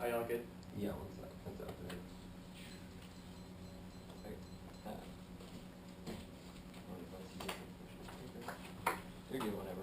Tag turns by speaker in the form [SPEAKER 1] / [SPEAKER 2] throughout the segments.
[SPEAKER 1] Are y'all good?
[SPEAKER 2] Yeah, one sec. That's up there. You're good whenever.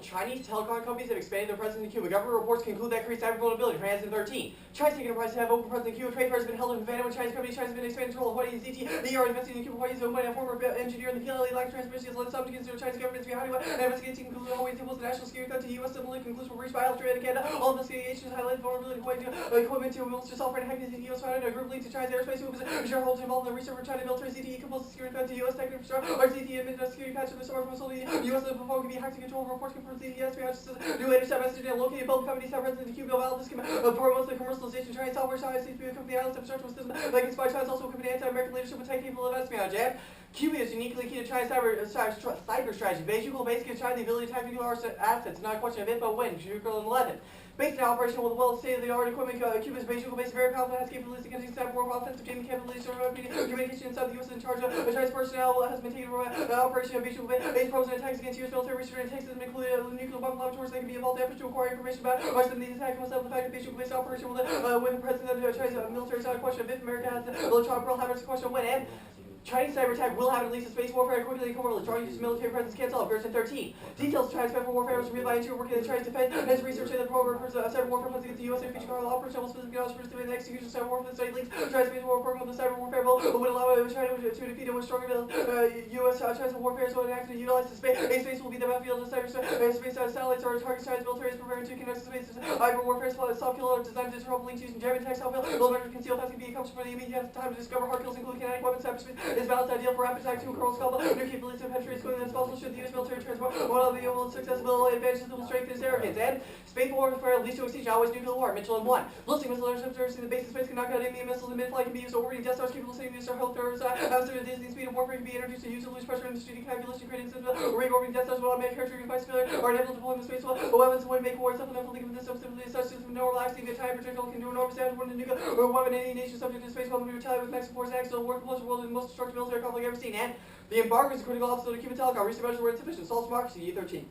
[SPEAKER 1] Chinese telecom companies have expanded their presence in Cuba. Government reports conclude that creates cyber vulnerability. 2013. China's taken a price to have open presence in Cuba. Trade fairs have been held in Havana with Chinese companies. China's been expanding control of Hawaii and ZT. They are investing in Cuba. Hawaii's owned by a former engineer in the PLA line transmission has led some to consider Chinese government to be Hawaii and investigating conclude Hawaii tables the national security threat to the U.S. similarly concludes were reached by Australia and Canada. All investigations highlight vulnerability of Hawaii equipment to military software and hacking the U.S. founded a group linked to China's aerospace movements. Shareholders involved in the research for China military ZTE composes security threat to U.S. tech infrastructure. Our ZTE admitted a security patch of the summer facility. U.S. phone can be hacked to control reports confirmed ZTE espionage systems. New intercept message and located both companies have presence in the Cuba Valley. This promotes the commercialization of Chinese software. China seems to be a company islands infrastructure system like inspired China's also a company anti-American leadership with tech capable of espionage. And Cuba is uniquely key to China's cyber strategy. Beijing will basically give China the ability to attack nuclear assets. Not a question of if but when. 2011. Based on operational with well state-of-the-art equipment, Cuba's Beijing base very powerful has capabilities to continue cyber war, offensive gaming capabilities, communication inside the U.S. in charge of Chinese personnel has been taken over operation of Beijing base pros and attacks against U.S. military research and takes them include nuclear bomb laboratories that can be involved in efforts to acquire information about why some of these attacks must have the fact that Beijing base operation with the president of the Chinese military is not a question of if America has the electronic pearl hammer, it's a question of when. And Chinese cyber attack will have at least a space warfare quickly and covertly. Trying to use military presence can't solve. Version 13. Details of Chinese cyber warfare was revealed by interior working in the Chinese defense. As research in the program for cyber warfare plans against the U.S. and future power operation will specifically knowledge for the execution of cyber warfare. The study links Chinese space warfare program the cyber warfare bill would allow China to defeat it with stronger U.S. Chinese warfare so it actually utilize the space. A space will be the battlefield of cyber space satellites or targets Chinese military is preparing to conduct space cyber warfare soft kill designed to disrupt links using German tech soft kill. Low concealed tasks can be accomplished for the immediate time to discover hard kills including kinetic weapons. Cyberspace is balanced ideal for attack to Colonel Scalpa, new capabilities to penetrate squadron as possible should the U.S. military transport one of the overall successful advantages that will strengthen its arrogance. And space warfare leads to extinction, always nuclear war. Mitchell and 1. Listing missile interceptors in the base of space can knock out enemy missiles in mid-flight, can be used orbiting Death Stars, capable of saving the star health terrors. After the dizzying speed of warfare can be introduced to use to lose pressure in the strategic calculation, creating systems ring orbiting Death Stars with automatic character device failure or enable deployment of space weapons would make war supplemental link with this substantially such system no relaxing the time projectile can do enormous damage when the nuclear or weapon any nation subject to space weapon retaliate with maximum force and action will work closer world in the most destructive military conflict ever seen. And the embargo is a critical obstacle to Cuban telecom. Recent measures were insufficient. Solves democracy. E13.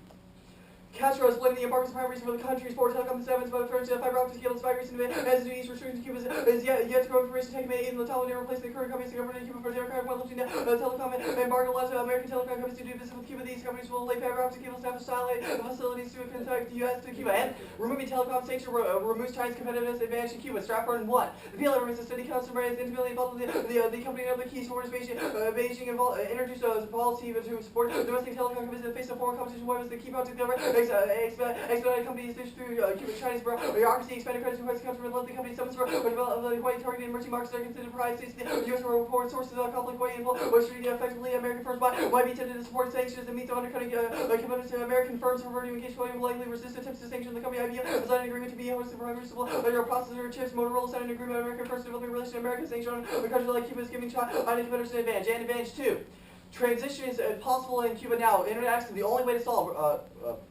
[SPEAKER 1] Castro has blamed the embargo as the prime reason for the country's poor telecom sevens by referring to the fiber optic cables. Five recent as the east restrictions to Cuba is yet to grow information taken by aid in the Taliban replacing the current companies the government in Cuba for their current while lifting the telecom embargo allows American telecom companies to do business with Cuba. These companies will lay fiber optic cables to satellite facilities to contact the U.S. to Cuba. And removing telecom sanction removes China's competitiveness advantage in Cuba. Stratford 1. The PLA remains a steady customer is intimately involved with the company of the keys for Beijing introduced a policy to support domestic telecom companies in the face of foreign competition. Weapons that keep up together. Expedited companies through Cuban Chinese bureaucracy, expanded credit requests customer led the company summons for development of Hawaii targeted emerging markets that are considered pride states. The U.S. report sources of conflict Hawaii info, which effectively American firms might be tempted to support sanctions and meet the undercutting commitments to American firms reverting in case Hawaii will likely resist attempts to sanction the company. IBM has signed an agreement to be hosted for reversible processor chips. Motorola signed an agreement with American firms developing relation to American sanction on a country like Cuba is giving China competitors an advantage. And advantage 2. Transition is possible in Cuba now. Internet access is the only way to solve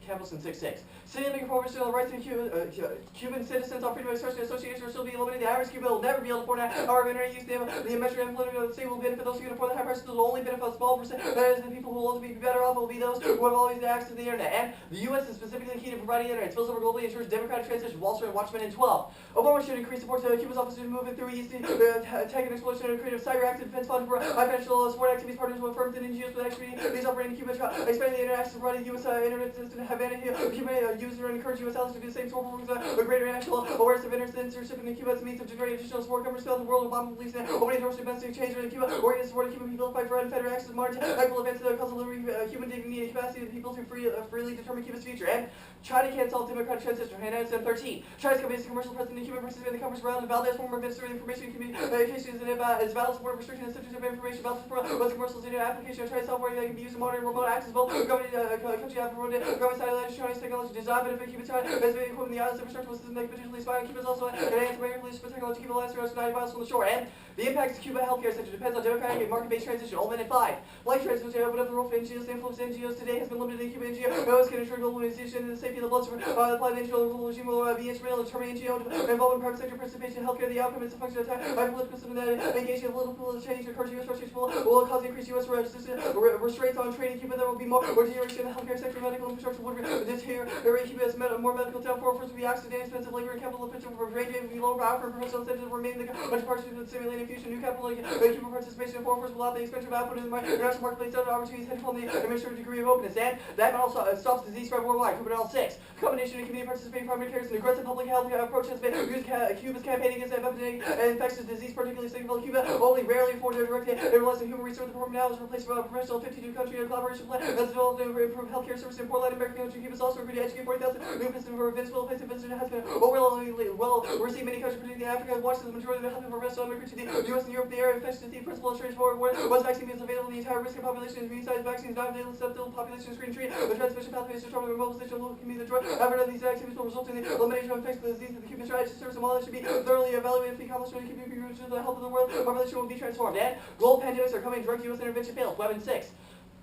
[SPEAKER 1] Campbellson 6.6. City making provision on the rights of Cuban citizens on freedom of expression and association will still be eliminated. The average Cuban will never be able to afford an hour of internet use. The measure and political of the state will benefit those who can afford the high prices. Will only benefit a small percent. That is, the people who will ultimately be better off will be those who have always access to the internet. And the U.S. is specifically key to providing internet. It spills over globally, ensures democratic transition. Wall Street Watchman in 12. Obama should increase support to Cuba's office to move it through East tech and explosion and creative cyber active defense fund for high financial support activities partners with firms and NGOs with expertise. These operating in Cuba expanding the internet access providing the U.S. internet system to have any Cuban user and encourage U.S. allies to do the same sort of work with greater national awareness of internet censorship in Cuba as a means of generating additional support. Governments failed the world. Obama believes in opening doors to domestic exchange in Cuba. Organizing support of Cuban people to fight for unfettered access to margin. Equal events that cause delivering human dignity and capacity of the people to freely determine Cuba's future. And China can't solve democratic transition. Handout 13. China's company is a commercial president in Cuba participating in the conference around Valdez, former Minister of Information and Communications, and is valid support of restriction and subject of information about was a commercial data application of Chinese software that can be used to monitor remote accessible country government satellite Chinese technology design benefit Cuba China as being equipped in the islands infrastructure system that can potentially spy on Cuba is also an anti-American police technology Cuba lands around 90 miles from the shore. And the impacts of Cuba healthcare sector depends on democratic and market-based transition. All men at 5. Like transition open up the role for NGOs. The influence of NGOs today has been limited in Cuba. NGOs can ensure globalization and the safety of the blood supply. The NGO regime will be instrumental in determining NGO involvement in private sector participation in healthcare. The outcome is a function of time by political system that engaging in political change occurs U.S. restrictions will cause increased U.S. persistent restraints on trade in Cuba. There will be more deterioration in the healthcare sector, medical infrastructure would deteriorate Cuba as more medical town forces will be accident, expensive labor and capital efficient for range will be low for professional incentives will remain the much participation in stimulating future new capital Cuba participation in forces will allow the expansion of output in the international marketplace other opportunities head from the administrative degree of openness, and that also stops disease spread worldwide. Cuba 6. Combination of community participating primary care and aggressive public health approach has been used Cuba's campaign against epidemic and infectious disease, particularly signal Cuba only rarely afforded a direct hit. It relies on human research. The program now is replaced by a professional 52-country collaboration plan that's developed to improve healthcare services in poor Latin American countries. Cuba is also agreed to educate 40,000 new visitors for Venezuela. Place in Venezuela has been overwhelmingly well received. Many countries, particularly Africa, watched the majority of the health for Venezuela migrate to the U.S. and Europe. The area of infectious disease principle illustrates forward once vaccine is available, the entire risk of population is immunized. Vaccines not available, susceptible population screen treat. The transmission pathways to trouble the mobilization of local communities. Effort of these activities will result in the elimination of infectious disease. The Cuban strategy service and while it should be thoroughly evaluated, the accomplishment of Cuban to the health of the world, population will be transformed. And global pandemics are coming. Direct U.S. intervention fails. Weapon 6.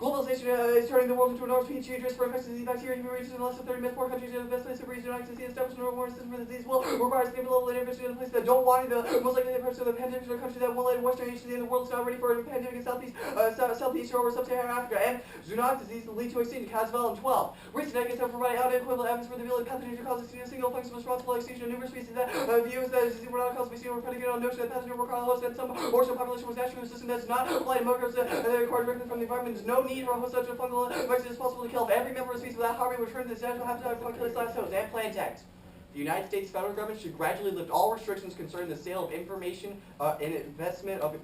[SPEAKER 1] Globalization is turning the world into an enormous dangerous for infectious disease bacteria. Human regions in less than 30 minutes, poor countries in the best place of region to see establishment of a warning system for the disease will require stable level intervention in a place that don't want the most likely the person of the pandemic in a country that won't let Western Asia in the world is not ready for a pandemic in Southeast or Sub-Saharan Africa. And zoonotic disease will lead to extinction. Casvel and 12. Recent decades have provided unequivocal evidence for the ability of pathogens to cause a single function responsible for extinction of numerous species that views that disease were not caused by were predicated on the notion that pathogens were caused host and some portion of the population was naturally resistant that does not apply to microbes that are acquired directly from the environment. There's no need for a host such a fungal infection is possible to kill every member of the species without harming return to the natural habitat of populated last host. And plan text. The United States federal government should gradually lift all restrictions concerning the sale of information and investment of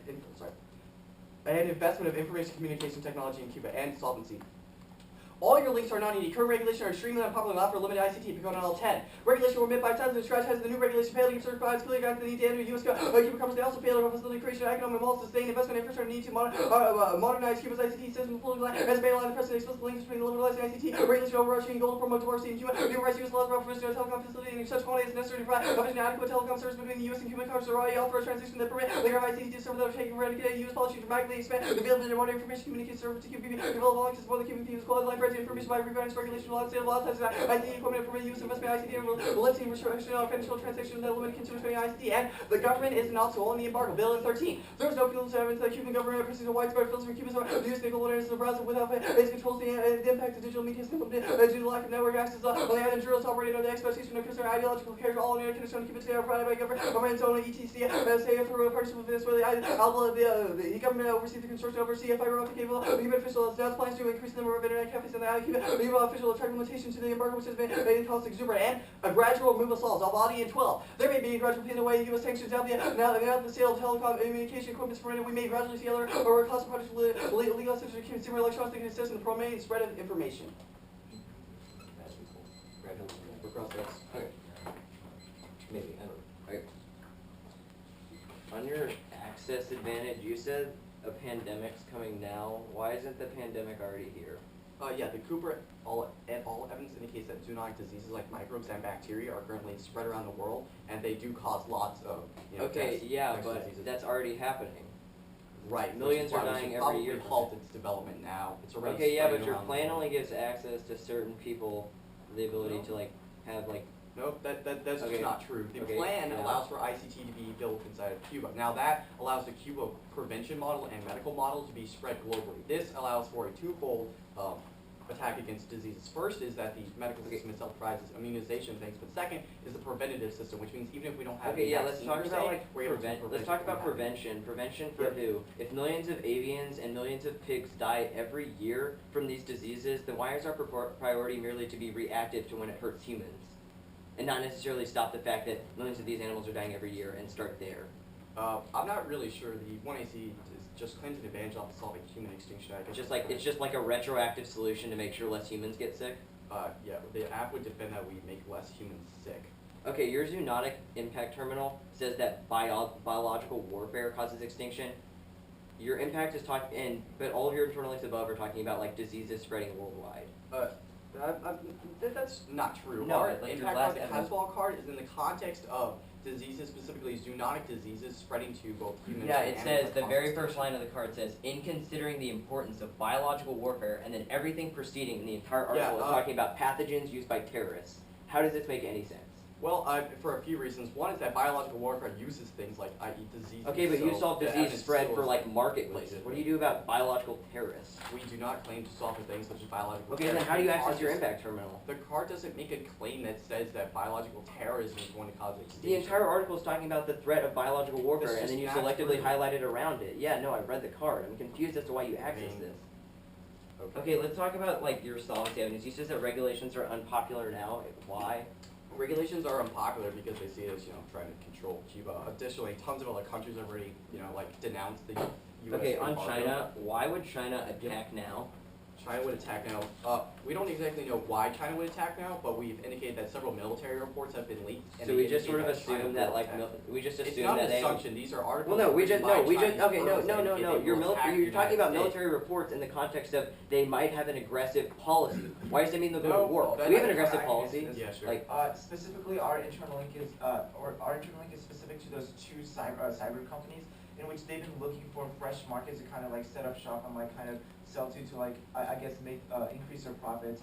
[SPEAKER 1] information communication technology in Cuba and solvency. All your links are not needed. Current regulation are extremely unpopular and offer limited ICT. Become on L10. Regulation will admit by times and scratch has the new regulation failed to certify clearly guidance the need to enter U.S. Cuba companies. They also fail to facilitate creation of economic models to sustain investment infrastructure need to modernize Cuba's ICT system fully as made line the precedent explicit links between the liberalized ICT regulation overarching goal to promote diversity in Cuba. New rights U.S. laws about provision of telecom facility in such quantity as necessary to provide efficient and adequate telecom service between the U.S. and Cuban countries are already authorized transition that permit later ICT to serve that are taking eradicated U.S. policy to dramatically expand the availability of modern information communication service to Cuban people. Develop all access for the Cuban people's quality life rights information by regulation laws, state laws, ICT equipment permitting use of investment ICT and lifting restriction on financial transactions that limit consumer spending ICT, and the government is not to own the embargo. Bill in 13. There is no conclusive evidence that Cuban government pursues a widespread filter for Cuba's use nickel awareness of the browser without its controls the impact of digital media due to the lack of network access on the island journalists operating under the expectation of concerning ideological character. All internet connections on Cuba today are provided by government's own ETC say through a partnership with Venezuela. The government oversees the construction of overseas fiber optic cable. The Cuban official has now plans to increase the number of internet cafes in the island. Cuba official attract limitation to the embargo which has been made in cost exuberant, and a gradual removal of solves. Al-Badi in 12. There may be a gradual pin away U.S. sanctions out the the sale of telecom communication equipment is permitted. We may gradually see other or class of products legal such as consumer electronics that can assist in the promoting and spread of information.
[SPEAKER 2] Gradually.
[SPEAKER 1] We're process.
[SPEAKER 2] Okay. Maybe, I don't know. Okay.
[SPEAKER 3] On your access advantage, you said a pandemic's coming now. Why isn't the pandemic already here?
[SPEAKER 1] Yeah, the Cooper all evidence indicates that zoonotic diseases like microbes and bacteria are currently spread around the world, and they do cause lots of
[SPEAKER 3] okay,
[SPEAKER 1] deaths,
[SPEAKER 3] yeah, but diseases. That's already happening.
[SPEAKER 1] Right,
[SPEAKER 3] millions are dying every year.
[SPEAKER 1] Halt its development now. It's already
[SPEAKER 3] okay, yeah, but your
[SPEAKER 1] around
[SPEAKER 3] plan only gives access to certain people the ability to have
[SPEAKER 1] Nope, that's
[SPEAKER 3] okay.
[SPEAKER 1] just not true. The
[SPEAKER 3] okay,
[SPEAKER 1] plan
[SPEAKER 3] yeah.
[SPEAKER 1] allows for ICT to be built inside of Cuba. Now that allows the Cuba prevention model and medical model to be spread globally. This allows for a twofold attack against diseases. First is that the medical system itself provides immunization things, but second is the preventative system, which means even if we don't have
[SPEAKER 3] okay, yeah, let's talk about
[SPEAKER 1] let's
[SPEAKER 3] talk about prevention. Prevention for who? If millions of avians and millions of pigs die every year from these diseases, then why is our priority merely to be reactive to when it hurts humans, and not necessarily stop the fact that millions of these animals are dying every year and start there?
[SPEAKER 1] I'm not really sure. The 1AC is just claims an advantage off of solving human extinction.
[SPEAKER 3] It's just like a retroactive solution to make sure less humans get sick.
[SPEAKER 1] Yeah, the app would defend that we make less humans sick.
[SPEAKER 3] Okay, your zoonotic impact terminal says that biological warfare causes extinction. Your impact is but all of your internal links above are talking about diseases spreading worldwide.
[SPEAKER 1] That's not true.
[SPEAKER 3] No,
[SPEAKER 1] Our
[SPEAKER 3] like your
[SPEAKER 1] impact
[SPEAKER 3] last
[SPEAKER 1] on the Hasball card is in the context of diseases, specifically zoonotic diseases, spreading to both humans
[SPEAKER 3] yeah,
[SPEAKER 1] and
[SPEAKER 3] it
[SPEAKER 1] animals.
[SPEAKER 3] says, the very first line of the card says, in considering the importance of biological warfare, and then everything preceding in the entire article is talking about pathogens used by terrorists. How does this make any sense?
[SPEAKER 1] Well, for a few reasons. One is that biological warfare uses things like, i.e. disease.
[SPEAKER 3] Okay, but you
[SPEAKER 1] so
[SPEAKER 3] solve
[SPEAKER 1] the
[SPEAKER 3] disease
[SPEAKER 1] evidence
[SPEAKER 3] spread
[SPEAKER 1] still
[SPEAKER 3] for
[SPEAKER 1] is
[SPEAKER 3] like marketplaces. What do you do about biological terrorists?
[SPEAKER 1] We do not claim to solve for things such as biological
[SPEAKER 3] Okay,
[SPEAKER 1] terrorism.
[SPEAKER 3] then how do you
[SPEAKER 1] The card
[SPEAKER 3] access your
[SPEAKER 1] doesn't-
[SPEAKER 3] impact terminal?
[SPEAKER 1] The card doesn't make a claim that says that biological terrorism is going to cause extinction.
[SPEAKER 3] The entire article is talking about the threat of biological warfare,
[SPEAKER 1] That's
[SPEAKER 3] and then you
[SPEAKER 1] just not
[SPEAKER 3] selectively
[SPEAKER 1] true.
[SPEAKER 3] highlighted around it. Yeah, no, I read the card. I'm confused as to why you access this. Okay, let's talk about like your solvency evidence. You said that regulations are unpopular now. Why?
[SPEAKER 1] Regulations are unpopular because they see it as, trying to control Cuba. Additionally, tons of other countries have already, denounced the U.S.
[SPEAKER 3] Okay, on
[SPEAKER 1] embargo.
[SPEAKER 3] China, why would China attack now?
[SPEAKER 1] China would attack now. We don't exactly know why China would attack now, but we've indicated that several military reports have been leaked. And
[SPEAKER 3] So
[SPEAKER 1] they
[SPEAKER 3] we just sort of
[SPEAKER 1] indicate China
[SPEAKER 3] assume
[SPEAKER 1] will
[SPEAKER 3] that like
[SPEAKER 1] attack.
[SPEAKER 3] we just
[SPEAKER 1] It's
[SPEAKER 3] assume
[SPEAKER 1] not
[SPEAKER 3] that
[SPEAKER 1] an
[SPEAKER 3] they.
[SPEAKER 1] assumption. These are articles.
[SPEAKER 3] Well, no, we
[SPEAKER 1] written
[SPEAKER 3] just
[SPEAKER 1] by
[SPEAKER 3] no, we just
[SPEAKER 1] Chinese
[SPEAKER 3] okay, no,
[SPEAKER 1] journalists
[SPEAKER 3] no,
[SPEAKER 1] that
[SPEAKER 3] no,
[SPEAKER 1] indicate
[SPEAKER 3] no.
[SPEAKER 1] they
[SPEAKER 3] You're
[SPEAKER 1] will attack the
[SPEAKER 3] you're talking
[SPEAKER 1] United
[SPEAKER 3] about
[SPEAKER 1] States.
[SPEAKER 3] military reports in the context of they might have an aggressive policy. Why does that mean they'll go
[SPEAKER 1] No,
[SPEAKER 3] to war?
[SPEAKER 1] that-
[SPEAKER 3] We have an
[SPEAKER 1] that-
[SPEAKER 3] aggressive
[SPEAKER 4] I
[SPEAKER 3] policy.
[SPEAKER 4] guess
[SPEAKER 1] Yeah, sure.
[SPEAKER 3] Like
[SPEAKER 4] Specifically, our internal link is specific to those two cyber companies in which they've been looking for fresh markets to kind of like set up shop and like kind of sell to like I guess make increase their profits.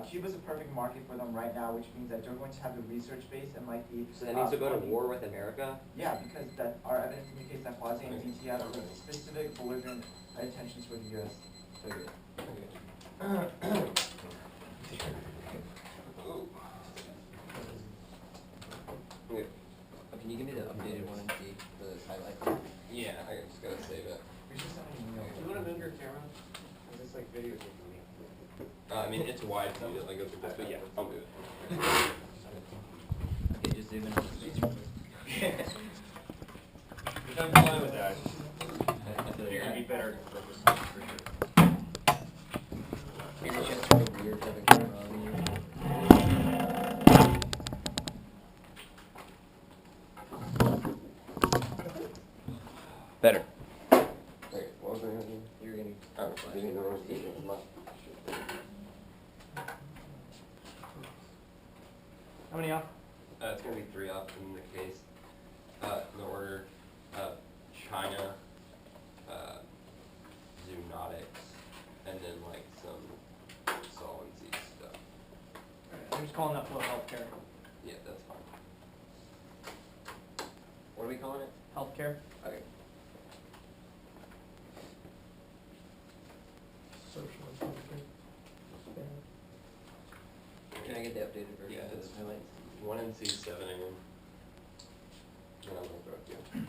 [SPEAKER 4] Cuba's a perfect market for them right now, which means that they're going to have the research base and like the
[SPEAKER 3] so that means to go to
[SPEAKER 4] funding.
[SPEAKER 3] war with America.
[SPEAKER 4] Yeah, because that our evidence indicates that Quasi and DT have specific belligerent intentions for the U.S.
[SPEAKER 3] Okay, can you give me the updated one and see the highlights?
[SPEAKER 2] Yeah, I just gotta save it.
[SPEAKER 4] We should send an email.
[SPEAKER 1] Do you want to move your camera? Is this like videotaping me?
[SPEAKER 2] I mean, it's wide, so you like, but yeah, I'll do it.
[SPEAKER 3] Okay, just zoom in on the space real quick.
[SPEAKER 5] I'm fine with that. You're gonna be better for this for sure.
[SPEAKER 3] It's just sort of weird to have a camera on you. Better.
[SPEAKER 2] Wait, what was I gonna do?
[SPEAKER 3] You're gonna.
[SPEAKER 2] Oh, you need the rotation.
[SPEAKER 1] How many off?
[SPEAKER 2] It's gonna be 3 off in the case. The order, China, zoonotics, and then like some solvency stuff.
[SPEAKER 1] I'm just calling that flow healthcare.
[SPEAKER 2] Yeah, that's fine.
[SPEAKER 3] What are we calling it?
[SPEAKER 1] Healthcare.
[SPEAKER 3] Okay.
[SPEAKER 1] Social and healthcare.
[SPEAKER 3] Can I get the updated version
[SPEAKER 2] Yeah,
[SPEAKER 3] of
[SPEAKER 2] it's
[SPEAKER 3] the highlights?
[SPEAKER 2] 1 and C 7 a.m. And I'm gonna throw it to you.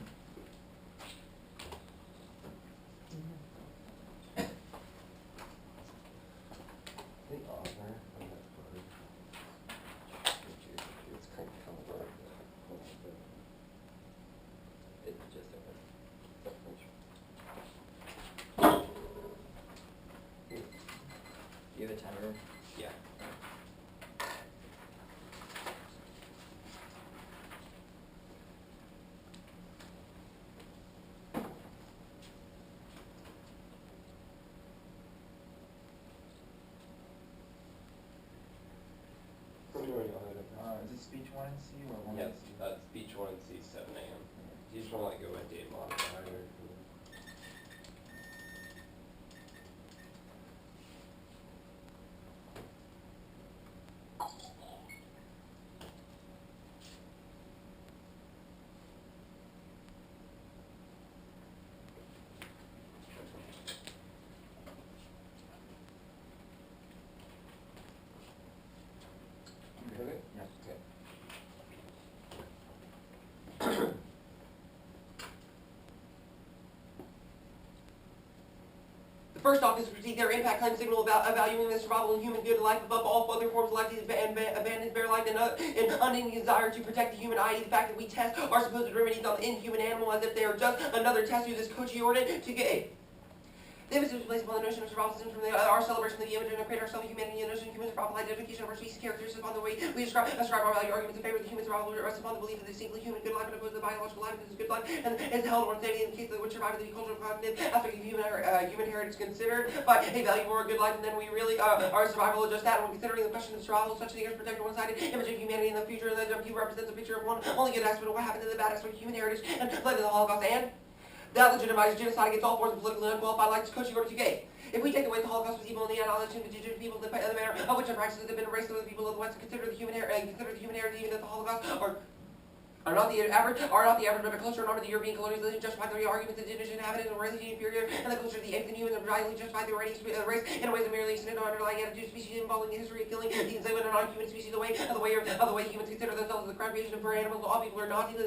[SPEAKER 2] The author of that book, it's kind of covered.
[SPEAKER 3] It just opened. Do you have a timer?
[SPEAKER 2] Yeah.
[SPEAKER 4] Is it speech 1 and C or 1
[SPEAKER 2] Yeah,
[SPEAKER 4] and C?
[SPEAKER 2] speech 1 and C 7 a.m. You just wanna like go by date modifier. Okay?
[SPEAKER 4] Yeah.
[SPEAKER 2] Okay.
[SPEAKER 6] The first office received their impact claim signal about evaluating the survival and human good life above all other forms of life, abandoned bare life, and unending desire to protect the human, i.e. the fact that we test our supposed remedies on the inhuman animal as if they are just another test through this coordinate to get. The emphasis was placed upon the notion of survival systems from our celebration of the image and create our self-humanity and notion of human survival, identification of our species characteristics upon the way we ascribe our value arguments in favor of the human survival rests upon the belief that the distinctly human good life and opposed to the biological life that is good life and is held or insanity in the case that would survive the cultural cognitive aspect of human heritage considered by a value for a good life, and then we really our survival is just that. When considering the question of survival, such the earth protected one-sided image of humanity in the future, and the people represents a picture of one only good aspect of what happened in the bad aspect of human heritage and led to the Holocaust and That legitimizes genocide against all forms of politically unqualified like Kirshe or UK. If we take away the Holocaust was evil in the end, knowledge of indigenous people, the manner of which our practices have been erased with the people of the West, consider the human heritage even that the Holocaust are not the average of a culture, nor the European colonialism justify the arguments that indigenous inhabitants were racially inferior, and the culture of the apes and humans are rightly justified the race in ways that merely extend to underlying attitudes, species involving the history of killing, the enslavement of non-human species, the way humans consider themselves as the creation for animals. All people are not, and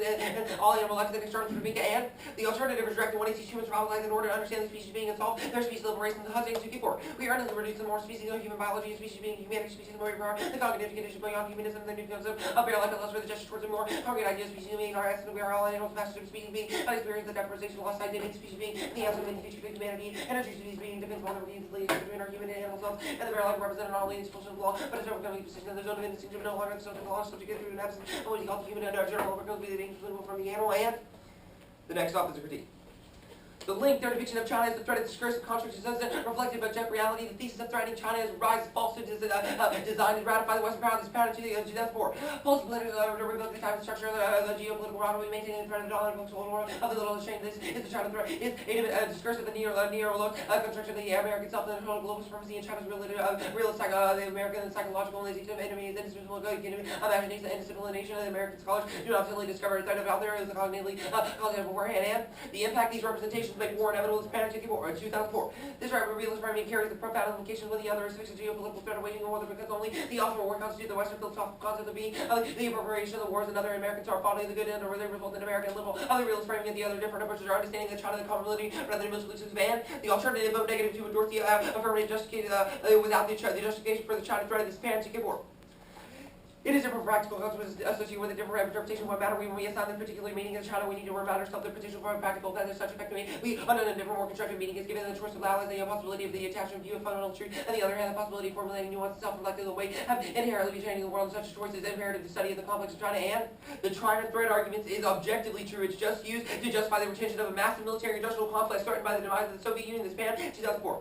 [SPEAKER 6] all animal life is external from being, and the alternative is directed when it teach humans problem life in order to understand the species being and solve their species liberation and the hunting to before. We are unable to reduce the more species of human biology and species being humanity, species of more power, the cognitive conditions beyond humanism, the new concept of bare life and less for the gesture towards a more concrete ideas, species being our essence. We are all animals, masters of species being, that experience the deprivation, lost identity, species being, the answer in the future of humanity, energy species being, depends on the routines between our human and animal selves, and the very life represented all the institutions of law, but it's overcoming position in the zone of indistinction, no longer the social law, subject to an absence of what is called the human and our general overcomes be the distinguishable from the animal, and the next stop is a critique. The link, their depiction of China as the threat of discursive constructs is reflected by objective reality. The thesis of threatening China as rise of falsehood is designed to ratify the Western power of this pattern to 2004. False political revoke the type of structure of the geopolitical rivalry maintaining in front of the dollar and world of the little exchange. This is the China threat. Is a discourse of the neo-look construction of the American self and the total global supremacy in China's the American and psychological and lazy enemies, indistinguishable imagination and disciplination of the American scholars do not fully discover a threat of out there as a cognitively cognitive warhead, and the impact these representations make war inevitable is Panic 2004. This realist framing carries the profound implications with the other aspects of geopolitical threat waging a war because only the ultimate war constitutes the Western philosophical concept of being the appropriation of the wars and other Americans are following the good end or they result in American liberal. Other realist framing and the other different approaches are understanding that China the commonality rather than most exclusive ban. The alternative of negative to endorse the affirmative justification without the justification for the China threat of this Panic war. It is different practical consequences associated with a different interpretation of what matter when we assign the particular meaning in China. We need to where matters self the potential for practical that is such effect to me. We under a different more constructive meaning is given the choice of allow as the possibility of the attachment view of fundamental truth, and the other hand the possibility of formulating nuance self-reflective the way have inherently changing the world. Such a choice is imperative to study of the complex of China, and the China threat argument is objectively true. It's just used to justify the retention of a massive military industrial complex threatened by the demise of the Soviet Union this span 2004.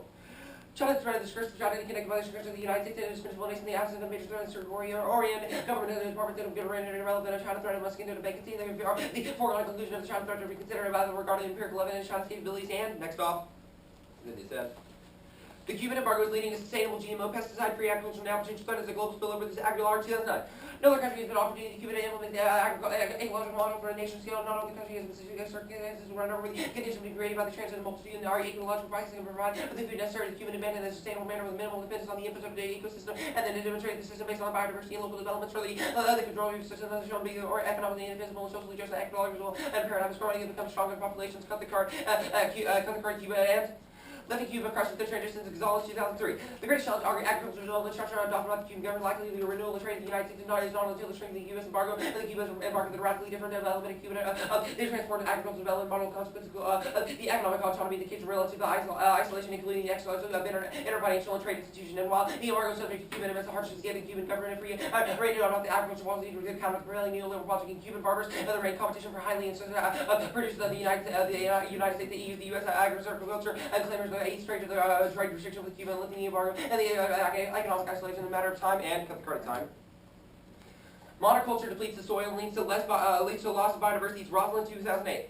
[SPEAKER 6] China's threat of discourse of China connected by the discourse of the United States and indispensable nation in the absence of major threat of Orient government and department that have been irrelevant of China threat must consider the vacancy. The foregone conclusion of the China threat to be considered about regarding empirical evidence, China's capabilities, and next off, then they said. The Cuban embargo is leading to sustainable GMO pesticide-free agriculture now potential threat as a global spillover this agriculture 2009. No other country has been offered to Cuba to implement the ecological model for a nation scale. Not only the country has specific circumstances run over the conditions being created by the transit of multitude and our ecological pricing and provide the food necessary to the Cuban abandon in a sustainable manner with minimal dependence on the inputs of the ecosystem, and then to demonstrate the system based on biodiversity and local developments for the control of the system that is shown to be or economically indivisible and socially just and ecological and paradigm is growing and become stronger populations. Cut the card, Cuba and Lefty Cuba crushed with the transitions exhaust 2003. The greatest challenge are agricultural development structure adopted by the Cuban government likely to be a renewal of trade in the United States is not until the strength of the U.S. embargo and the Cuba's embargo the radically different development in Cuba the transformed agricultural development model consequences the economic autonomy of the kids relative to isolation including the excellence of interfinancial and trade institution. And while the embargo is subject to Cuban immense hardships given Cuban government free rated on the agricultural policy to counter the prevailing neoliberal policy in Cuban farmers and the rate competition for highly producers of the United States, the EU, the U.S. agriculture and claimers the eighth straight to the trade restriction with Cuba and lifting the embargo and the economic isolation in a matter of time and cut the card time. Monoculture depletes the soil and leads to loss of biodiversity. It's Rosalind 2008.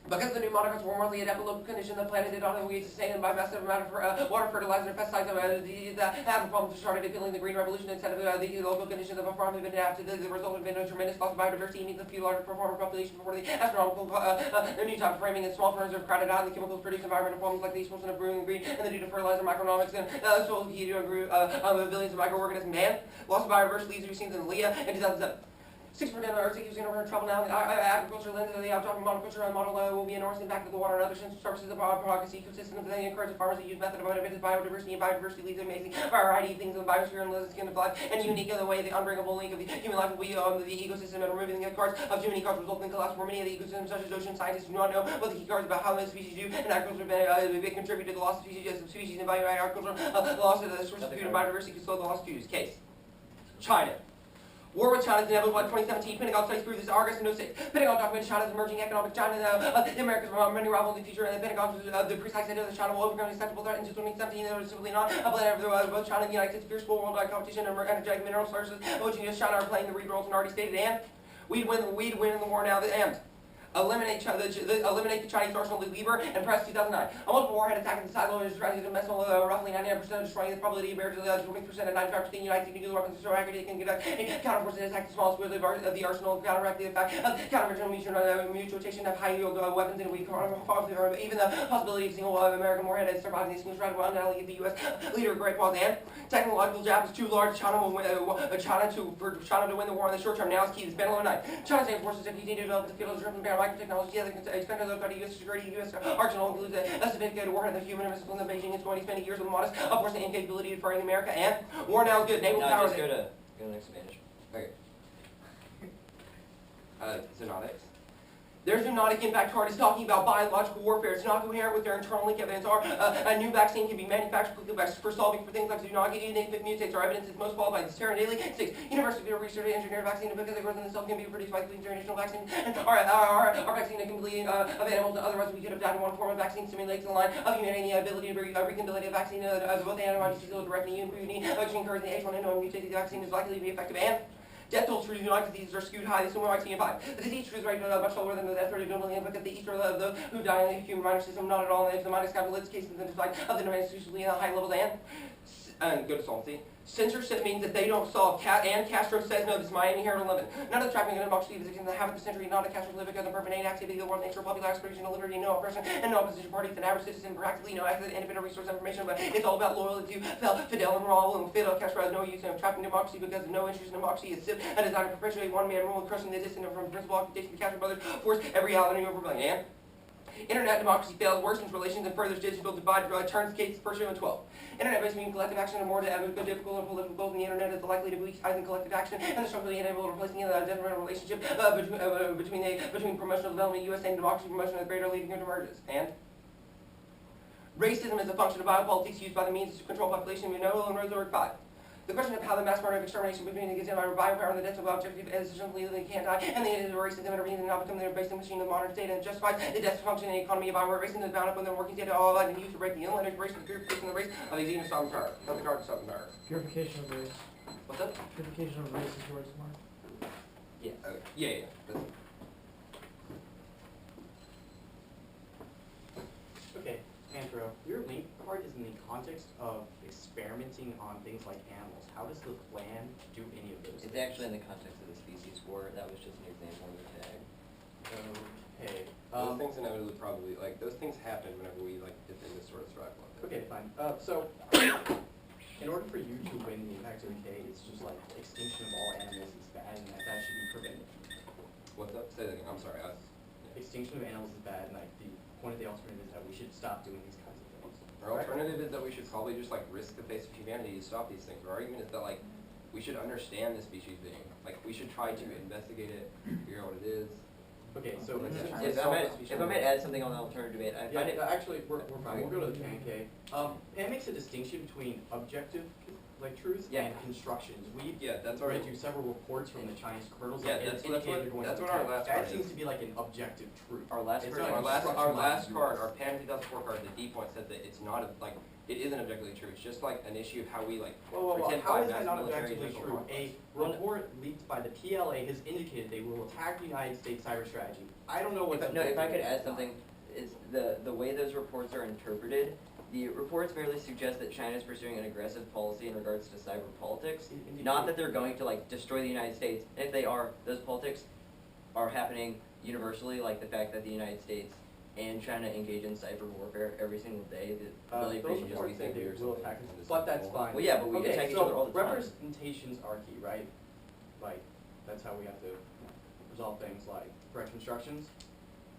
[SPEAKER 6] Because the new monocultures were more adapt to local conditions, the planet did not only sustain by massive amount of water, fertilizer, and pesticides. The having problems started appealing the Green Revolution instead of the local conditions of a farm have been adapted. The result has been a tremendous loss of biodiversity, means a few larger farmer population before the astronomical new type of framing and small farms are crowded out. And the chemicals produce environmental problems like the explosion of brewing green and the due to fertilizer, microeconomics, and soil heat to billions of microorganisms. Man, loss of biodiversity leads to scenes in Leah in 2007. 6% of Earth is going over trouble now. Agriculture, the outdoor monoculture model will be enormous impact of the water and other services of our progress ecosystem. They encourage the farmers to use method of biodiversity, and biodiversity leads to amazing variety of things in the biosphere and the skin of life, and unique in the way the unbreakable link of the human life will be the ecosystem and removing the cards of too many cards resulting in collapse for many of the ecosystems such as ocean. Scientists do not know what the key cards about how many species do, and agriculture contribute to the loss of species and value agriculture, the loss of the source of food and biodiversity can slow the loss of food. Case. China. War with China is inevitable. 2017, Pentagon studies prove this August and 06. Pentagon documented China's emerging economic China. The Americans were many rival in the future, and the Pentagon the precise idea that China will overcome an acceptable threat into 2017. There was simply not a plan of both China and the United States fierce worldwide competition and energetic mineral sources, which China are playing the lead roles and already stated. And we'd win in the war now that ends. eliminate the Chinese arsenal at Liber, and press 2009. A multiple warhead attack in the silo is strategy to mess roughly 99% of destroying the probability of barriers to the 20% and 95% of the United States nuclear weapons are so accurate it can conduct a counterforce attack the smallest wheel of the arsenal, counteract the effect of countermeasure mutuation of high yield weapons and weak even the possibility of a single American warhead has survived the single strike will undoubtedly give the U.S. leader a great pause. And technological gap is too large. China for China to win the war in the short term. Now is key. It's been a long night. China's air forces have continued to develop the field of driven by microtechnology. Yeah, they can expect to look at U.S. security. U.S. arsenal includes a sophisticated warhead that human discipline that Beijing is going to spend years with modest upwards and incapability of fighting America. And war now is good. Naval power.
[SPEAKER 3] Just go to next Spanish.
[SPEAKER 2] Okay. Zoonotics.
[SPEAKER 6] Their zoonotic impact chart is talking about biological warfare. It's not coherent with their internal link evidence. A new vaccine can be manufactured for solving for things like zoonotic DNA mutates. Our evidence is most qualified. It's Terran Daily. 6. University of Research engineered vaccine because the growth in the cell can be produced by the international vaccine. And our vaccine is completely of animals. Otherwise, we could have died in one form of vaccine simulates the line of humanity ability to recombinate a vaccine of both antibodies to directly immunity, which encourages the H1N1 mutated vaccine is likely to be effective. And death tolls for zoonotic diseases are skewed high. This is more like CM5. The disease is rated much lower than the death rate of normally look at the Easter of those who die in the human minor system, not at all. And if the minus capital cases in the decline of the domain is usually at high levels and go to solvency. Censorship means that they don't solve. And Castro says no, this is Miami Herald 11. None of the trafficking in democracy is in the half of the century, not a Castro Libica, the permanent activity, the world nature, popular aspiration, liberty, no oppression, and no opposition party. It's an average citizen, practically no access to independent resource information, but it's all about loyalty to Fidel and Raul, and Fidel Castro has no use in trafficking democracy because of no interest in democracy. It's a desire to perpetuate one man rule, crushing the dissident from principal occupation. The Castro brothers force every avenue of rebellion. And Internet democracy fails, worsens relations, and furthers digital divide, turns cases pursuant and 12. Internet-based means collective action are more difficult and political goals, and the Internet is likely to weaken collective action, and the struggle to enable replacing the detrimental relationship between promotional development, U.S. and democracy promotion of greater leading into mergers. And racism is a function of biopolitics used by the means to control population. We know in Rosenberg 5. The question of how the mass murder of extermination between the biopower and the death of objective is essentially they can't die, and the end of the racism intervenes and now become the basic machine of the modern state and justifies the death function and economy of our racism is bound up with their working state of all life and used to break the inland integration of the purification of the race of the xenophobe stop power. Not the guard to stop power.
[SPEAKER 1] Purification of race.
[SPEAKER 6] What's that?
[SPEAKER 1] Purification of race is where it's marked.
[SPEAKER 6] Yeah.
[SPEAKER 2] Yeah. That's,
[SPEAKER 5] Okay, Andrew, your link part is in the context of experimenting on things like animals. How does the plan do any of those
[SPEAKER 3] It's
[SPEAKER 5] things?
[SPEAKER 3] actually in the context of the species war. That was just an example of the tag.
[SPEAKER 5] Okay.
[SPEAKER 2] those things inevitably probably, like, those things happen whenever we, like, defend this sort of survival.
[SPEAKER 5] Okay, fine. So, in order for you to win the impact of decay, it's just like extinction of all animals is bad, and that should be prevented.
[SPEAKER 2] What's up? Say that again. I'm sorry.
[SPEAKER 5] Extinction of animals is bad, and like the point of the alternative is that we should stop doing these kinds of things.
[SPEAKER 2] Our alternative is that we should probably just, like, risk the face of humanity to stop these things. Our argument is that, like, we should understand the species being. Like, we should try to investigate it, figure out what it is.
[SPEAKER 5] Okay, so
[SPEAKER 3] If I might add something on the alternative debate, I find it.
[SPEAKER 5] actually, we're fine. We'll go to the pancake. It makes a distinction between objective, like truth,
[SPEAKER 3] Yeah.
[SPEAKER 5] and constructions. We
[SPEAKER 2] That's
[SPEAKER 5] read
[SPEAKER 2] already.
[SPEAKER 5] you several reports from the Chinese kernels.
[SPEAKER 2] Yeah,
[SPEAKER 5] that
[SPEAKER 2] that's
[SPEAKER 5] indicate
[SPEAKER 2] what-
[SPEAKER 5] they're going
[SPEAKER 2] that's
[SPEAKER 5] to
[SPEAKER 2] what our
[SPEAKER 5] attack.
[SPEAKER 2] last
[SPEAKER 5] That
[SPEAKER 2] part
[SPEAKER 5] seems
[SPEAKER 2] is.
[SPEAKER 5] to be like an objective truth.
[SPEAKER 3] Our last
[SPEAKER 5] It's
[SPEAKER 3] part-
[SPEAKER 5] not
[SPEAKER 2] Our
[SPEAKER 5] an
[SPEAKER 2] last
[SPEAKER 5] instruction
[SPEAKER 2] card,
[SPEAKER 5] manual.
[SPEAKER 2] our Pan 2004 card, the D point said that it's not a, like, it isn't objectively true. It's just like an issue of how we, like,
[SPEAKER 5] Whoa,
[SPEAKER 2] pretend
[SPEAKER 5] how is
[SPEAKER 2] mass
[SPEAKER 5] that not
[SPEAKER 2] military
[SPEAKER 5] objectively
[SPEAKER 2] industrial
[SPEAKER 5] true?
[SPEAKER 2] complex.
[SPEAKER 5] A report leaked by the PLA has indicated they will attack the United States cyber strategy. I don't know what that.
[SPEAKER 3] No, if I could add something, is the way those reports are interpreted, the reports merely suggest that China is pursuing an aggressive policy in regards to cyber politics. Not that they're going to, like, destroy the United States. If they are, those politics are happening universally, like the fact that the United States and China engage in cyber warfare every single day. The ability for
[SPEAKER 5] Those
[SPEAKER 3] you to
[SPEAKER 5] reports
[SPEAKER 3] just
[SPEAKER 5] say they
[SPEAKER 2] or
[SPEAKER 5] will
[SPEAKER 2] something.
[SPEAKER 5] attack us,
[SPEAKER 2] Just
[SPEAKER 5] but that's
[SPEAKER 2] like-
[SPEAKER 5] fine.
[SPEAKER 3] Well, yeah, but we
[SPEAKER 5] Okay,
[SPEAKER 3] attack each
[SPEAKER 5] so
[SPEAKER 3] other all the time.
[SPEAKER 5] representations are key, right? Like, that's how we have to resolve things like correct instructions.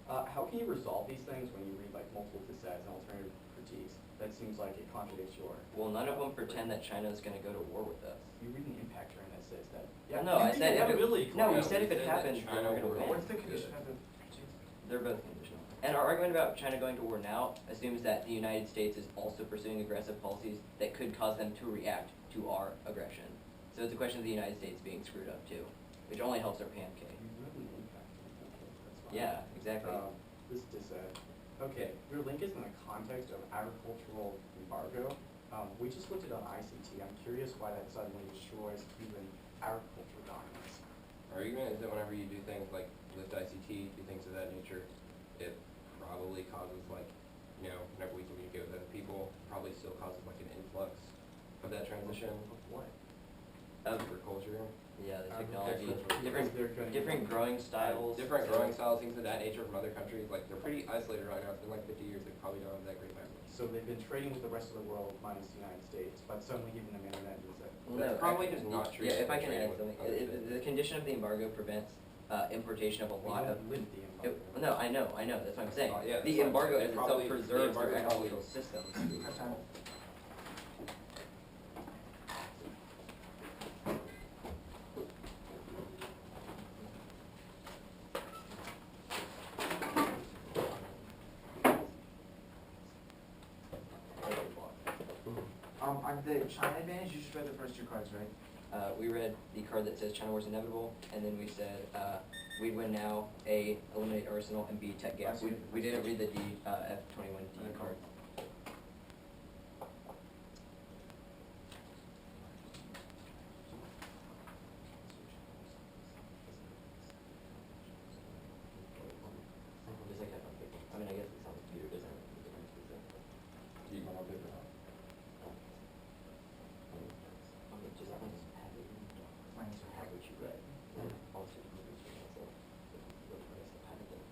[SPEAKER 5] How can you resolve these things when you read like multiple dissents and alternative critiques? That seems like it contradicts your.
[SPEAKER 3] Well, none of them pretend that China is going to go to war with us.
[SPEAKER 5] You read an impact term that says that.
[SPEAKER 3] Well, no, I said if it, no, we
[SPEAKER 2] Yeah,
[SPEAKER 3] said if
[SPEAKER 2] we
[SPEAKER 3] it
[SPEAKER 2] said that
[SPEAKER 3] happened,
[SPEAKER 2] China
[SPEAKER 3] we're going to
[SPEAKER 2] would-
[SPEAKER 3] win.
[SPEAKER 4] What's the condition of the?
[SPEAKER 3] They're both conditional. And our argument about China going to war now assumes that the United States is also pursuing aggressive policies that could cause them to react to our aggression. So it's a question of the United States being screwed up too, which only helps our pancake.
[SPEAKER 5] You read an impact term, okay, that's fine.
[SPEAKER 3] Yeah, exactly.
[SPEAKER 5] This dissent. Okay, your link is in the context of agricultural embargo. We just looked at it on ICT. I'm curious why that suddenly destroys even agriculture documents.
[SPEAKER 2] Our argument is that whenever you do things like lift ICT, do things of that nature, it probably causes like, you know, whenever we communicate with other people, probably still causes like an influx of that transition.
[SPEAKER 5] Of what?
[SPEAKER 2] Agriculture.
[SPEAKER 3] Yeah, the technology,
[SPEAKER 5] Agriculture.
[SPEAKER 3] different growing styles.
[SPEAKER 2] Different growing styles, things of that nature from other countries. Like, they're pretty isolated right now. It's been like 50 years. They probably don't have that great language.
[SPEAKER 5] So they've been trading with the rest of the world minus the United States, but suddenly giving them internet is that.
[SPEAKER 3] Well,
[SPEAKER 2] That's
[SPEAKER 3] no,
[SPEAKER 2] probably
[SPEAKER 3] actually,
[SPEAKER 2] just not true.
[SPEAKER 3] Yeah, if I can
[SPEAKER 2] Trading
[SPEAKER 3] add
[SPEAKER 2] with
[SPEAKER 3] something,
[SPEAKER 2] other states.
[SPEAKER 3] the condition of the embargo prevents importation of a
[SPEAKER 5] We
[SPEAKER 3] lot of.
[SPEAKER 5] don't live the embargo.
[SPEAKER 3] No, I know, that's what I'm saying.
[SPEAKER 2] Yeah, that's
[SPEAKER 3] The
[SPEAKER 2] what I'm
[SPEAKER 3] embargo
[SPEAKER 2] saying.
[SPEAKER 3] as itself
[SPEAKER 2] Probably- the
[SPEAKER 3] preserves
[SPEAKER 2] embargo
[SPEAKER 3] their
[SPEAKER 2] probably-
[SPEAKER 3] agricultural systems.
[SPEAKER 4] On the China advantage, you just read the first two cards, right?
[SPEAKER 3] We read the card that says China war's inevitable, and then we said we'd win now, A, eliminate arsenal, and B, tech gap. We didn't read the D, F21D card. Just like that on paper. I mean, I guess it sounds weird, doesn't it?
[SPEAKER 2] Do you want to pick it up?
[SPEAKER 3] Okay, just have it.
[SPEAKER 4] Minus
[SPEAKER 3] So have what you read. And also you can research myself. What price of having them.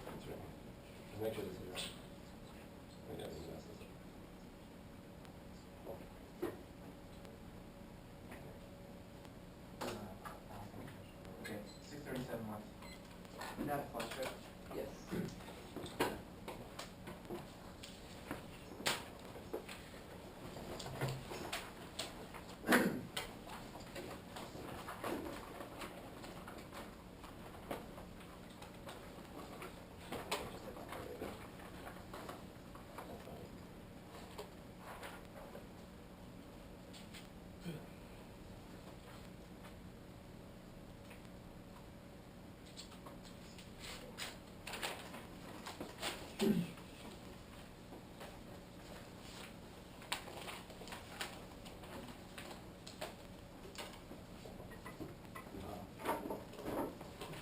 [SPEAKER 2] That's right. Just make sure this is right. I think that's the message.
[SPEAKER 4] Okay, 637 left. You not flush, right?
[SPEAKER 3] Yes.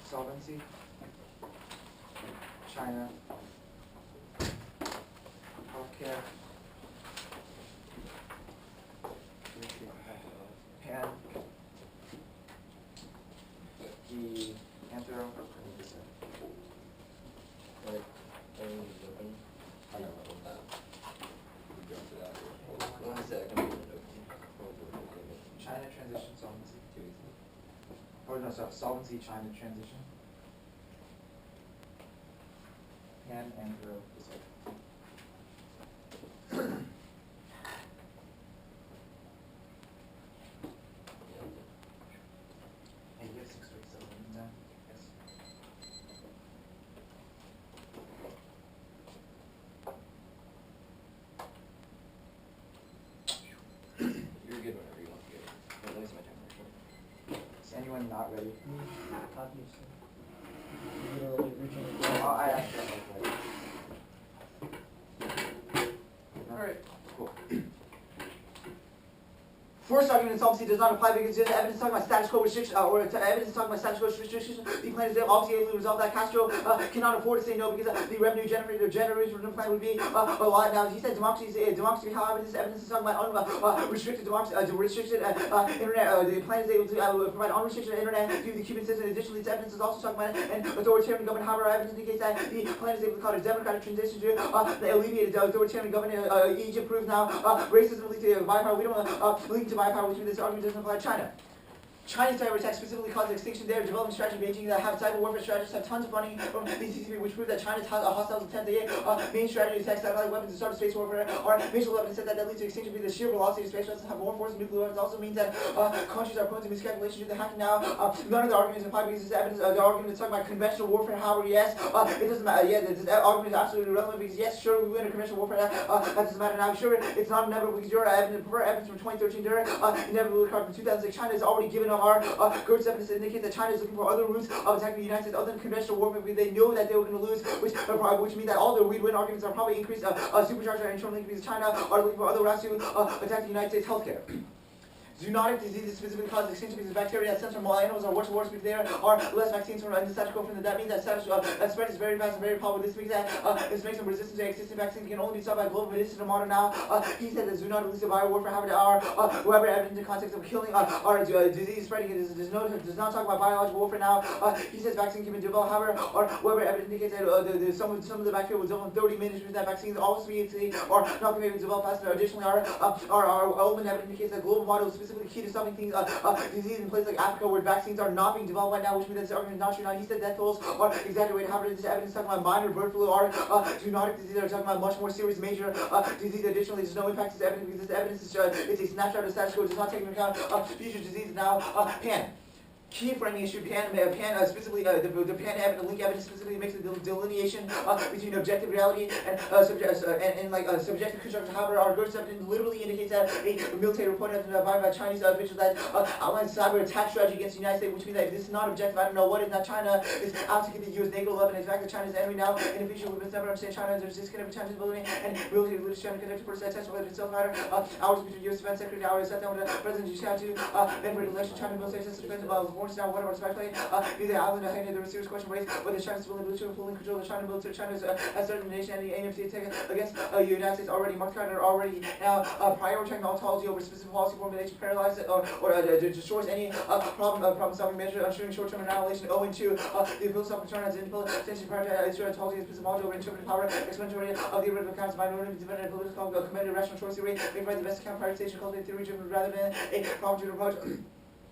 [SPEAKER 4] Solvency. China. Healthcare. Pan. The Anthro.
[SPEAKER 3] Like, everything is open.
[SPEAKER 2] I know what we go to that.
[SPEAKER 3] One sec, I'm gonna open.
[SPEAKER 4] China transition solvency.
[SPEAKER 2] Too easy.
[SPEAKER 4] Or no, sorry, solvency China transition. Pan Anthro. And you have 637 in there? Yes.
[SPEAKER 3] You're good whenever you want to go. Wait, let me see my timer actually.
[SPEAKER 4] Is anyone not ready?
[SPEAKER 7] Obviously.
[SPEAKER 4] Oh, I actually. Alright, cool. First argument in solvency does not apply because there's evidence talking about status quo restriction, evidence talking about status quo restriction. The plan is obviously able to resolve that. Castro cannot afford to say no because the revenue generated from the plan would be a lot. Now, he said democracy, however, this evidence is talking about restricted democracy, restricted internet. The plan is able to provide unrestricted internet to the Cuban citizen. Additionally, this evidence is also talking about an authoritarian government. However, evidence indicates that the plan is able to cause a democratic transition to the alleviated authoritarian government. Egypt proves now racism leads to bypower. We don't link to bypower, which means this argument doesn't apply to China. Chinese cyber attacks specifically caused extinction. Their development strategy, Beijing, that have cyber warfare strategists have tons of funding from the CCP, which prove that China's hostiles attempt to main strategy attacks, satellite weapons, and start space warfare are mutual evidence that leads to extinction because the sheer velocity of space vessels have more force than nuclear weapons. Also means that countries are prone to miscalculation due to hacking now. None of the arguments apply because this evidence, the argument is talking about conventional warfare. However, yes, it doesn't matter. Yeah, this argument is absolutely irrelevant because yes, sure, we win a conventional warfare. That doesn't matter now. Sure, it's not inevitable because your evidence, prefer evidence from 2013, inevitable card from 2006. China has already given up our groups evidence indicates that China is looking for other routes of attacking the United States other than conventional warfare. They know that they were going to lose, which means that all their win arguments are probably increased, supercharged our internal link because China are looking for other routes to attack the United States healthcare. Zoonotic diseases specifically cause extinction because bacteria that stems from animals are worse because there are less vaccines from the status quo. That means that spread is very fast and very probable. This means that this makes them resistant to existing vaccines can only be stopped by global medicinal model now. He said that zoonotic leads to biowarfare habit are whoever evidence in the context of killing our disease spreading. It does not talk about biological warfare now. He says vaccine can be developed, however, or whoever evidence indicates that some of the bacteria will develop in 30 minutes with that vaccines also or not going to be developed faster. Additionally, our element evidence indicates that global model is specifically key to stopping things, disease in places like Africa where vaccines are not being developed right now, which means that this argument is not true. Now, he said that those are exaggerated. However, this evidence talking about minor bird flu or zoonotic disease are talking about much more serious major disease. Additionally, there's no impact to this evidence because this evidence is it's a snapshot of the status quo. It does not take into account future diseases. Now, pan. Key framing issue, specifically the pan evidence, link evidence specifically makes a delineation between objective reality and subjective construction. However, our Gertz evidence literally indicates that a military report has been provided by Chinese officials that outlines cyber attack strategy against the United States, which means that if this is not objective, I don't know what is. Not China is out to get the U.S. NATO 11. In fact, that China is enemy now. In the future, we've never understand China. There's disconnect between China's ability and military leadership. China conducted first test related to self-matter. Hours between U.S. Defense Secretary hours sat down with the President Xi to enter election. China military system defense now whatever speculate neither island or there was a serious question raised whether China's willing to fully control the China military. China's as certain nation and the aim to take against the United States already marked are already now prioritizing ontology over specific policy formulation, paralyze it or destroys any problem solving measure, ensuring short-term annihilation owing to the philosophical concern as independent essentially prioritize ontology as epistemology over interpretive power, explanatory of the original accounts, minority dependent political committed rational choice theory, make the best account prioritization, cultivate theory driven rather than a problem-driven approach.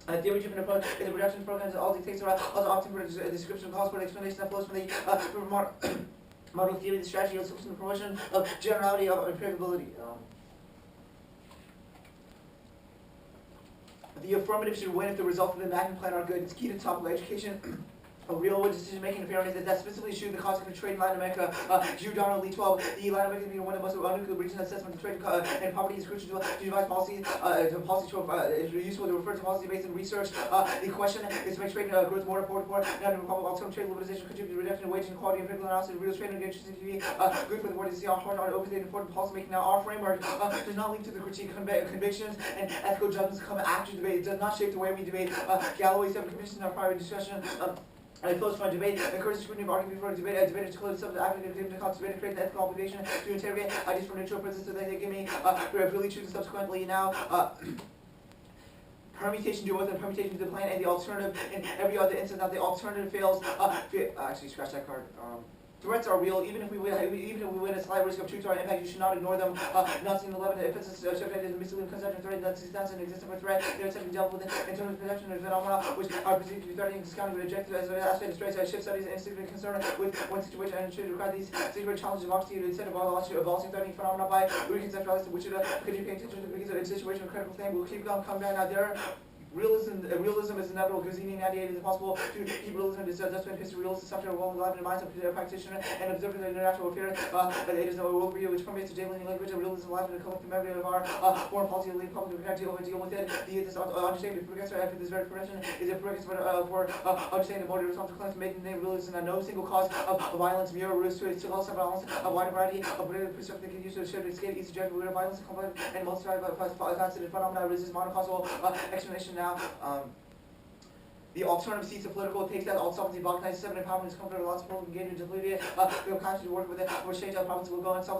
[SPEAKER 4] Theory-driven approach in the production programs all dictates are also often for a description of cause for the explanation that flows from the model theory, the strategy, also from the promotion of generality of improbability. The affirmative should win if the results of the Magnum Plan are good. It's key to topical education. A real-world decision-making in fairness that specifically should the consequence of trade in Latin America. Jew Donald Lee 12, the Latin American being one of the most unequal regions assessment of trade and poverty is crucial to devise policy. Is useful to refer to policy based on research. The question is to make trade growth more important for not in alternative trade liberalization contribute to reduction of wage inequality and critical analysis. Real trade negotiations to be good for the world to see how hard our open important policy making. Now our framework does not lead to the critique convictions and ethical judgments come after debate. It does not shape the way we debate. Galloway 7 commissions in our private discussion. I close my debate, encourage the scrutiny of argument before a debate to close the active debate to create the ethical obligation to interrogate ideas from neutral principles so that they give me really choose subsequently now. Permutation do with the permutation to the plan and the alternative in every other instance that the alternative fails. Actually, scratch that card. Threats are real, even if we win a slight risk of truth to our impact, you should not ignore them. Nazi 11, if it's a subject is a misleading conception threat, that's an existing threat, they're typically dealt with in terms of protection of phenomena which are perceived to be threatening, discounted, rejected as an aspect of straight shift studies and significant concern with one situation and should require these secret challenges of democracy to instead of abolishing threatening phenomena by reconceptualizing which should continue paying attention to because of a situation of critical thing. We'll keep coming down out there. Realism is inevitable. Guzini 98 is impossible to keep realism. It does when history realism is subject to well alive in the minds of a practitioner and observers of international affairs. It is a worldview which permeates the daily language of realism alive in the collective memory of our foreign policy. The public cannot deal with it. This understanding the progressor after this very progression is a progress for understanding the motive response to claims made in the name of realism and no single cause of violence, mere ruse to it. Still also violence, a wide variety of political perspective can use to show escape easy judgment with violence, complex and multiplied by considered phenomena. Resist monocausal explanation now. The alternative seats of political takes that all sovereignty block 97 empowerment is comfortable lots of people engaged in depleted. We have consciously work with it. We're changing our province will go and solve